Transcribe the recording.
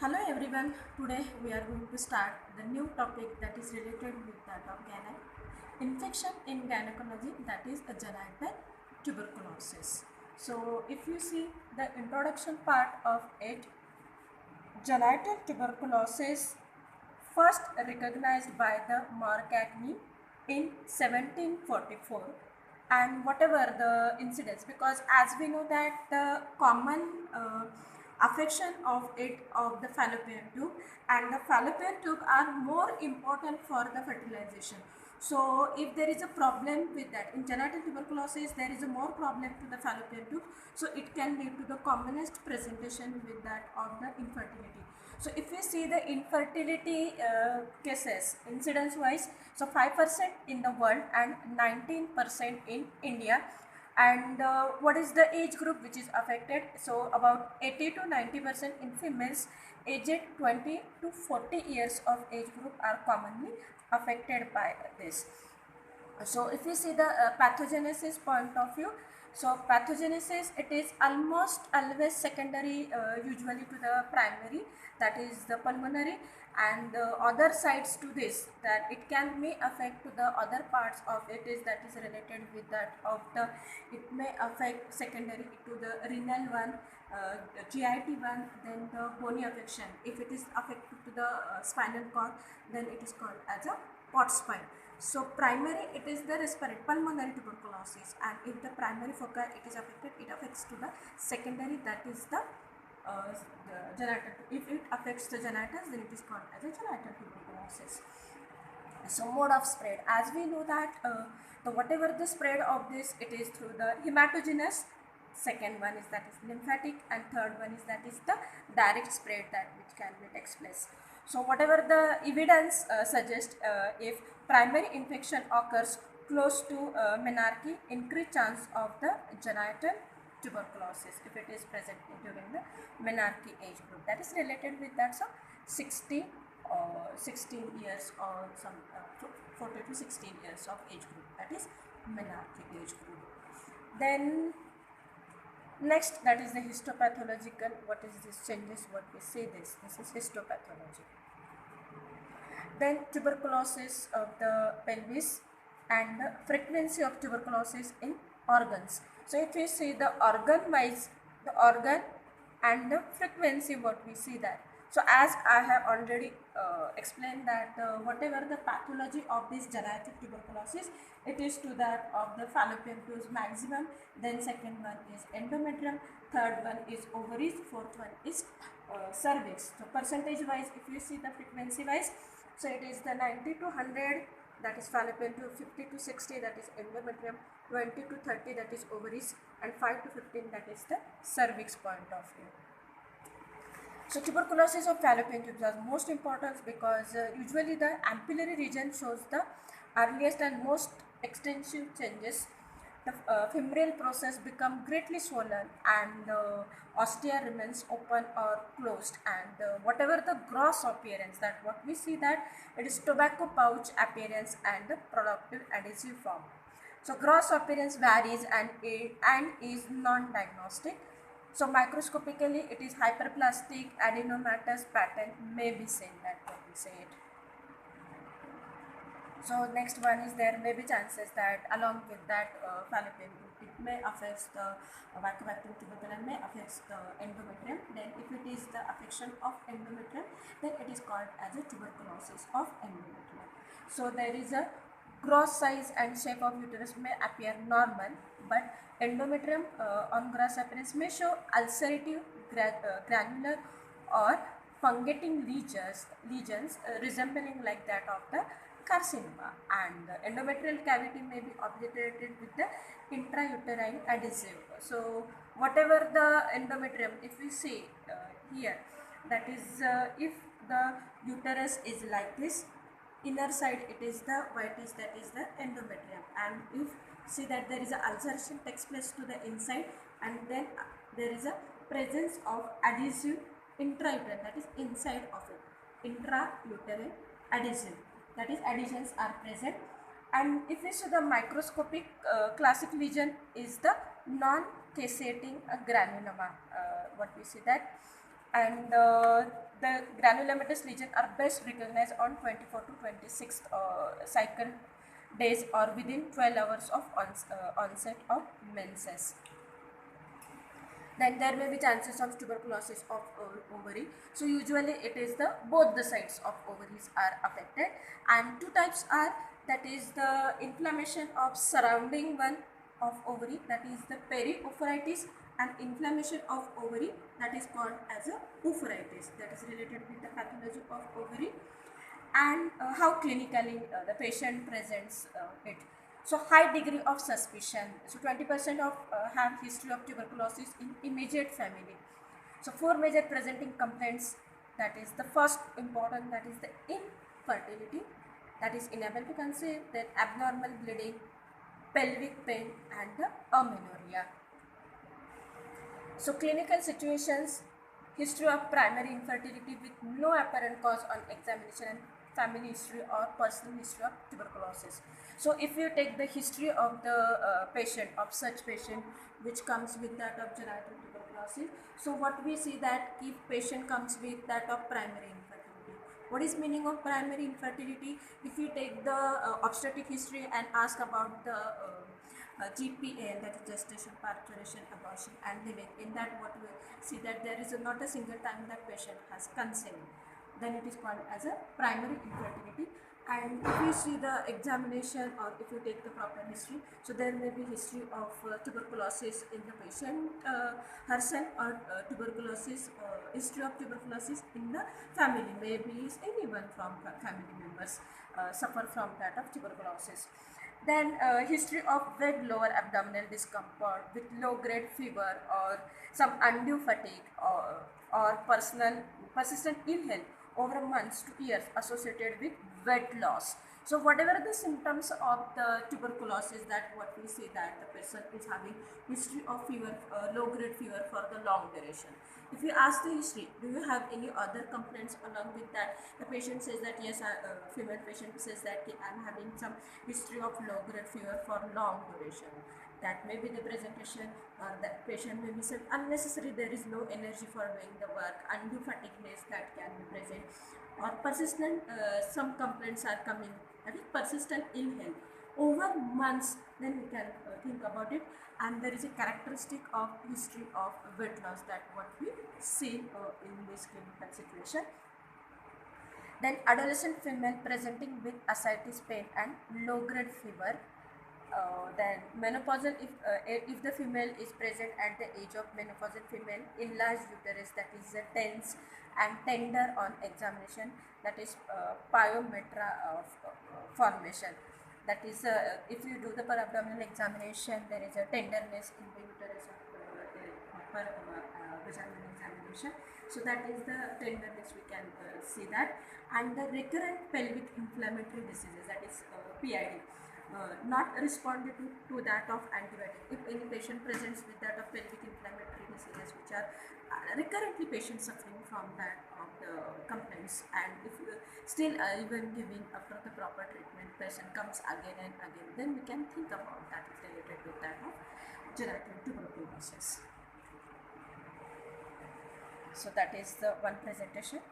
Hello everyone, today we are going to start the new topic that is related with that of gyne infection in gynecology, that is a genital tuberculosis. So if you see the introduction part of it, genital tuberculosis first recognized by the Marcagni in 1744, and whatever the incidents, because as we know that the common affection of it of the fallopian tube, and the fallopian tube are more important for the fertilization. So if there is a problem with that in genital tuberculosis, there is a more problem to the fallopian tube, so it can lead to the commonest presentation with that of the infertility. So if we see the infertility cases incidence wise, so 5% in the world and 19% in India. And what is the age group which is affected? So about 80 to 90% in females aged 20 to 40 years of age group are commonly affected by this. So if you see the pathogenesis point of view, so pathogenesis, it is almost always secondary usually to the primary, that is the pulmonary, and other sides to this, that it can may affect to the other parts of it is that is related with that of the, it may affect secondary to the renal one, GIT one, then the bony affection. If it is affected to the spinal cord, then it is called as a pot spine. So primary, it is the respiratory pulmonary tuberculosis, and if the primary foci it is affected, it affects to the secondary, that is the genital. If it affects the genitals, then it is called as a genital tuberculosis. So mode of spread, as we know that the whatever the spread of this, it is through the hematogenous. Second one is that is lymphatic, and third one is that is the direct spread that which can be takes place. So whatever the evidence suggests, if primary infection occurs close to menarche, increased chance of the genital tuberculosis if it is present during the menarche age group, that is related with that, so 16 years or some 40 to 16 years of age group, that is menarche age group. Then next, that is the histopathological. What is this changes? What we say this is histopathology. Then tuberculosis of the pelvis and the frequency of tuberculosis in organs. So if we see the organ wise, the organ and the frequency, what we see that. So as I have already explained that whatever the pathology of this genital tuberculosis, it is to that of the fallopian tubes maximum, then second one is endometrium, third one is ovaries, fourth one is cervix. So percentage wise, if you see the frequency wise, so it is the 90 to 100, that is fallopian tube, 50 to 60, that is endometrium, 20 to 30, that is ovaries, and 5 to 15, that is the cervix point of view. So tuberculosis of fallopian tubes are most important because usually the ampullary region shows the earliest and most extensive changes. The femoral process become greatly swollen, and ostia remains open or closed, and whatever the gross appearance, that what we see that it is tobacco pouch appearance and the productive adhesive form. So gross appearance varies and is non-diagnostic. So microscopically it is hyperplastic adenomatous pattern may be seen, that what we say it. So next one is there may be chances that along with that fallopian tube, it may affect the vacuum tuberculum, may affect the endometrium. Then if it is the affection of endometrium, then it is called as a tuberculosis of endometrium. So there is a gross size and shape of uterus may appear normal, but endometrium on gross appearance may show ulcerative, granular or fungating lesions resembling like that of the carcinoma, and the endometrial cavity may be obliterated with the intrauterine adhesive. So whatever the endometrium, if we see here, that is if the uterus is like this, inner side it is the whitish, that is the endometrium, and if see that there is a ulceration takes place to the inside, and then there is a presence of adhesive intrauterine, that is inside of it, intrauterine adhesive, that is adhesions are present. And if we see the microscopic classic lesion is the non-caseating granuloma, what we see that, and the granulomatous lesion are best recognized on 24 to 26th cycle days or within 12 hours of onset of menses. Then there may be chances of tuberculosis of ovary. So usually it is the both the sides of ovaries are affected, and two types are, that is the inflammation of surrounding one of ovary, that is the periophoritis, and inflammation of ovary, that is called as a ophoritis, that is related with the pathology of ovary, and how clinically the patient presents it. So high degree of suspicion. So 20% of have history of tuberculosis in immediate family. So four major presenting complaints. That is the first important, that is the infertility, that is inability to conceive, then abnormal bleeding, pelvic pain, and the amenorrhea. So clinical situations, history of primary infertility with no apparent cause on examination, and family history or personal history of tuberculosis. So if you take the history of the patient, of such patient which comes with that of genital tuberculosis, so what we see that if patient comes with that of primary infertility. What is meaning of primary infertility? If you take the obstetric history and ask about the GPA, that is gestation, parturition, abortion, and living, in that what we see that there is not a single time that patient has conceived, then it is called as a primary infertility. And if you see the examination or if you take the proper history, so there may be history of tuberculosis in the patient herself, or tuberculosis, history of tuberculosis in the family, maybe anyone from family members suffer from that of tuberculosis. Then history of vague lower abdominal discomfort with low grade fever or some undue fatigue, or persistent ill health over months to years associated with weight loss. So whatever the symptoms of the tuberculosis, that what we see that the person is having history of fever, low grade fever for the long duration. If you ask the history, do you have any other complaints along with that? The patient says that yes, female patient says that I'm having some history of low grade fever for long duration. That may be the presentation, or that patient may be said unnecessary, there is no energy for doing the work, undue fatigueness that can be present, or persistent, some complaints are coming, that is persistent ill health over months, then we can think about it. And there is a characteristic of history of weight loss, that what we see in this clinical situation. Then adolescent female presenting with ascites, pain, and low grade fever. Then menopausal, if the female is present at the age of menopausal female, enlarged uterus, that is tense and tender on examination, that is pyometra formation. That is if you do the per abdominal examination, there is a tenderness in the uterus of per vaginal examination. So that is the tenderness, we can see that. And the recurrent pelvic inflammatory diseases, that is PID. Not responded to that of antibiotic. If any patient presents with that of pelvic inflammatory diseases, which are recurrently patients suffering from that of the complaints, and if still even giving after the proper treatment, patient comes again and again, then we can think about that is related with that of genital tuberculosis. So that is the one presentation.